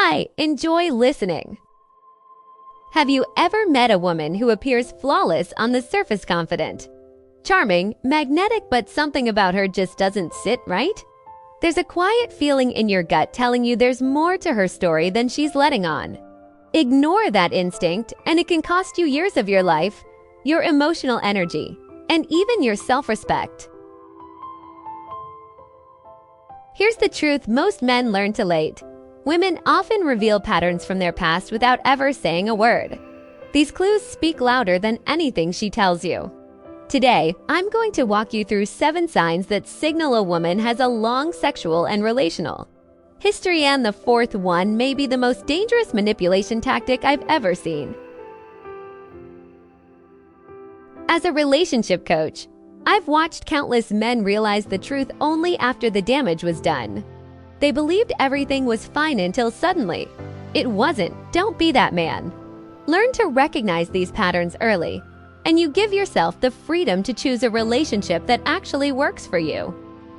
Hi, enjoy listening. Have you ever met a woman who appears flawless on the surface, confident, charming, magnetic, but something about her just doesn't sit right? There's a quiet feeling in your gut telling you there's more to her story than she's letting on. Ignore that instinct, and it can cost you years of your life, your emotional energy, and even your self-respect. Here's the truth most men learn too late. Women often reveal patterns from their past without ever saying a word. These clues speak louder than anything she tells you. Today, I'm going to walk you through 7 signs that signal a woman has a long sexual and relational history, and the 4th one may be the most dangerous manipulation tactic I've ever seen. As a relationship coach, I've watched countless men realize the truth only after the damage was done. They believed everything was fine until suddenly, it wasn't. Don't be that man. Learn to recognize these patterns early, and you give yourself the freedom to choose a relationship that actually works for you.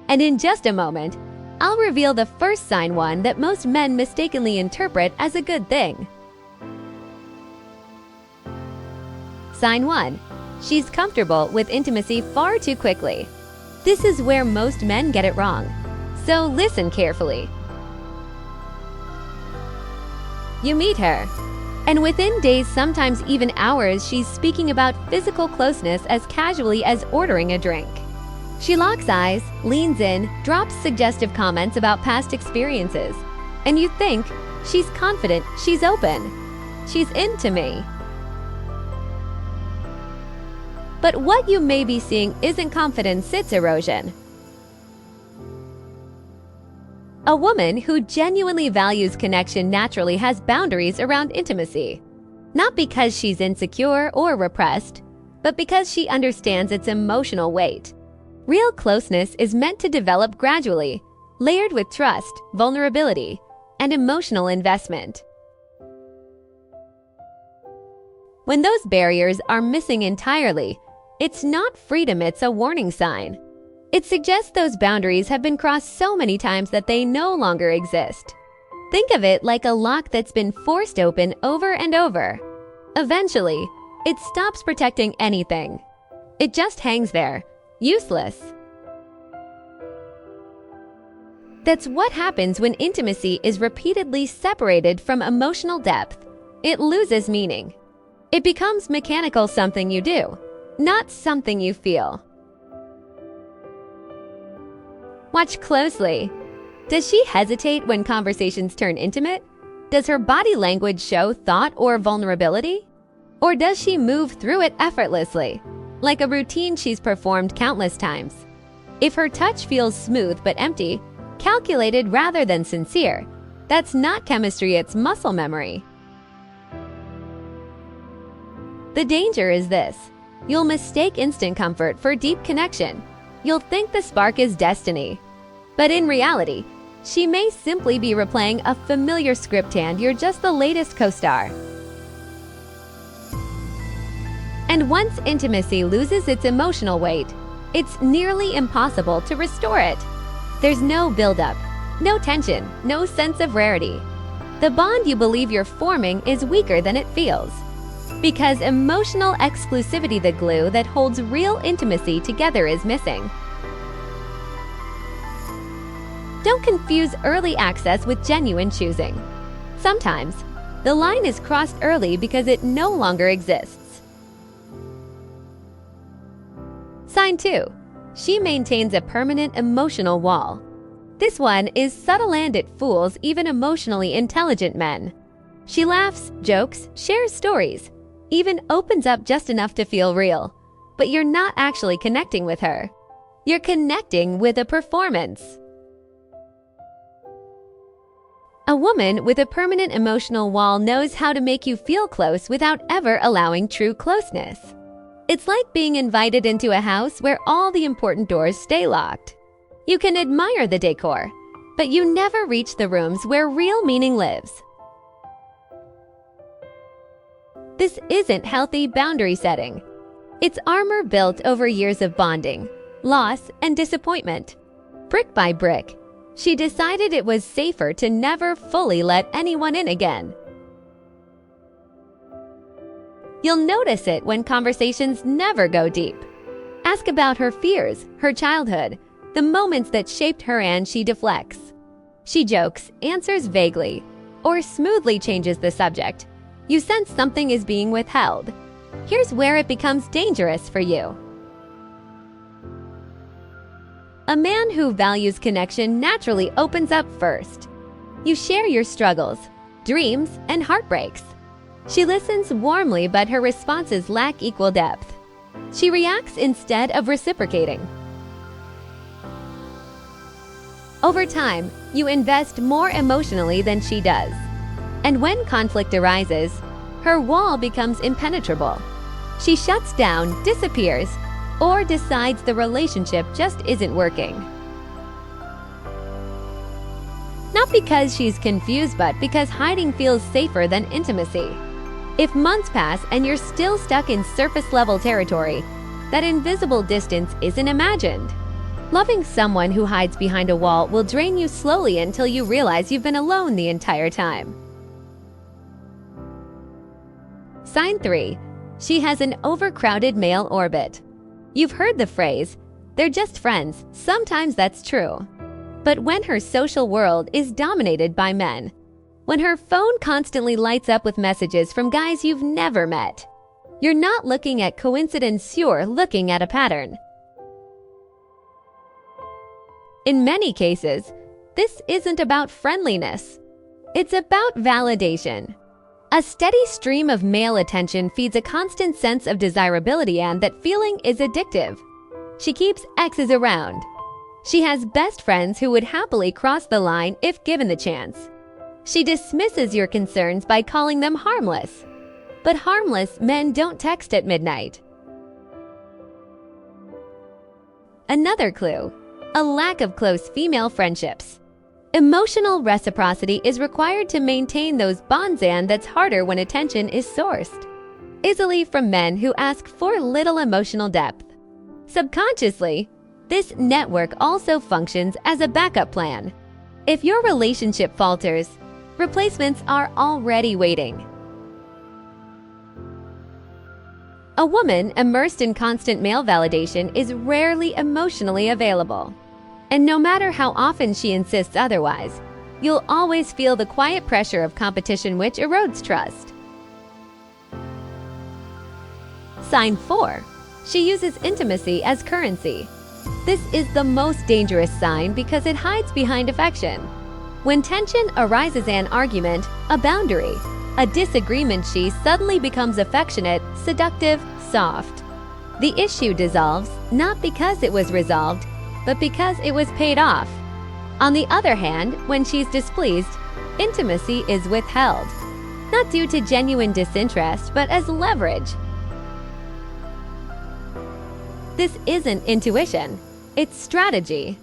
And in just a moment, I'll reveal the first sign, one that most men mistakenly interpret as a good thing. Sign 1. She's comfortable with intimacy far too quickly. This is where most men get it wrong. So listen carefully. You meet her, and within days, sometimes even hours, she's speaking about physical closeness as casually as ordering a drink. She locks eyes, leans in, drops suggestive comments about past experiences, and you think, she's confident, she's open, she's into me. But what you may be seeing isn't confidence, it's erosion. A woman who genuinely values connection naturally has boundaries around intimacy, not because she's insecure or repressed, but because she understands its emotional weight. Real closeness is meant to develop gradually, layered with trust, vulnerability, and emotional investment. When those barriers are missing entirely, it's not freedom, it's a warning sign. It suggests those boundaries have been crossed so many times that they no longer exist. Think of it like a lock that's been forced open over and over. Eventually, it stops protecting anything. It just hangs there, useless. That's what happens when intimacy is repeatedly separated from emotional depth. It loses meaning. It becomes mechanical, something you do, not something you feel. Watch closely. Does she hesitate when conversations turn intimate? Does her body language show thought or vulnerability? Or does she move through it effortlessly, like a routine she's performed countless times? If her touch feels smooth but empty, calculated rather than sincere, that's not chemistry, it's muscle memory. The danger is this. You'll mistake instant comfort for deep connection. You'll think the spark is destiny. But in reality, she may simply be replaying a familiar script and you're just the latest co-star. And once intimacy loses its emotional weight, it's nearly impossible to restore it. There's no buildup, no tension, no sense of rarity. The bond you believe you're forming is weaker than it feels. Because emotional exclusivity, the glue that holds real intimacy together, is missing. Don't confuse early access with genuine choosing. Sometimes, the line is crossed early because it no longer exists. Sign 2. She maintains a permanent emotional wall. This one is subtle and it fools even emotionally intelligent men. She laughs, jokes, shares stories, even opens up just enough to feel real. But you're not actually connecting with her. You're connecting with a performance. A woman with a permanent emotional wall knows how to make you feel close without ever allowing true closeness. It's like being invited into a house where all the important doors stay locked. You can admire the decor, but you never reach the rooms where real meaning lives. This isn't healthy boundary setting. It's armor built over years of bonding, loss, and disappointment. Brick by brick, She decided it was safer to never fully let anyone in again. You'll notice it when conversations never go deep. Ask about her fears, her childhood, the moments that shaped her, and she deflects. She jokes, answers vaguely, or smoothly changes the subject. You sense something is being withheld. Here's where it becomes dangerous for you. A man who values connection naturally opens up first. You share your struggles, dreams, and heartbreaks. She listens warmly, but her responses lack equal depth. She reacts instead of reciprocating. Over time, you invest more emotionally than she does. And when conflict arises, her wall becomes impenetrable. She shuts down, disappears, or decides the relationship just isn't working. Not because she's confused, but because hiding feels safer than intimacy. If months pass and you're still stuck in surface-level territory, that invisible distance isn't imagined. Loving someone who hides behind a wall will drain you slowly until you realize you've been alone the entire time. Sign 3. She has an overcrowded male orbit. You've heard the phrase, "They're just friends." Sometimes that's true. But when her social world is dominated by men, when her phone constantly lights up with messages from guys you've never met, you're not looking at coincidence, you're looking at a pattern. In many cases, this isn't about friendliness. It's about validation. A steady stream of male attention feeds a constant sense of desirability, and that feeling is addictive. She keeps exes around. She has best friends who would happily cross the line if given the chance. She dismisses your concerns by calling them harmless. But harmless men don't text at midnight. Another clue: a lack of close female friendships. Emotional reciprocity is required to maintain those bonds, and that's harder when attention is sourced easily from men who ask for little emotional depth. Subconsciously, this network also functions as a backup plan. If your relationship falters, replacements are already waiting. A woman immersed in constant male validation is rarely emotionally available. And no matter how often she insists otherwise, you'll always feel the quiet pressure of competition, which erodes trust. Sign 4. She uses intimacy as currency. This is the most dangerous sign because it hides behind affection. When tension arises, an argument, a boundary, a disagreement, she suddenly becomes affectionate, seductive, soft. The issue dissolves, not because it was resolved, but because it was paid off. On the other hand, when she's displeased, intimacy is withheld, not due to genuine disinterest, but as leverage. This isn't intuition, it's strategy.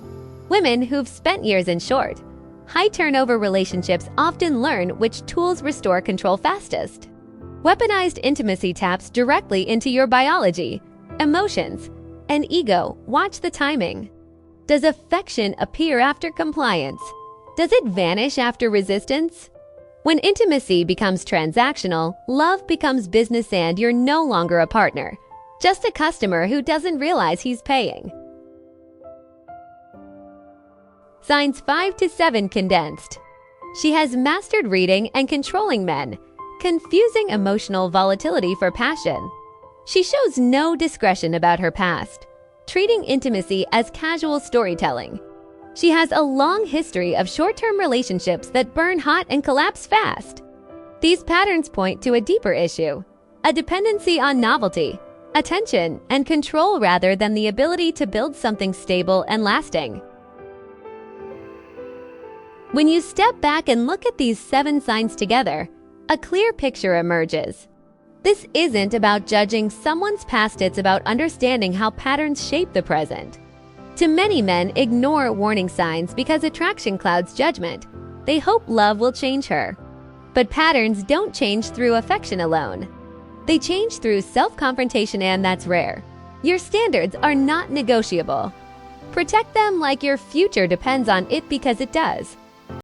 Women who've spent years in short, high-turnover relationships often learn which tools restore control fastest. Weaponized intimacy taps directly into your biology, emotions, and ego. Watch the timing. Does affection appear after compliance? Does it vanish after resistance? When intimacy becomes transactional, love becomes business, and you're no longer a partner, just a customer who doesn't realize he's paying. Signs 5 to 7 condensed. She has mastered reading and controlling men, confusing emotional volatility for passion. She shows no discretion about her past, treating intimacy as casual storytelling. She has a long history of short-term relationships that burn hot and collapse fast. These patterns point to a deeper issue, a dependency on novelty, attention, and control rather than the ability to build something stable and lasting. When you step back and look at these 7 signs together, a clear picture emerges. This isn't about judging someone's past, it's about understanding how patterns shape the present. Too many men ignore warning signs because attraction clouds judgment. They hope love will change her. But patterns don't change through affection alone. They change through self-confrontation, and that's rare. Your standards are not negotiable. Protect them like your future depends on it because it does.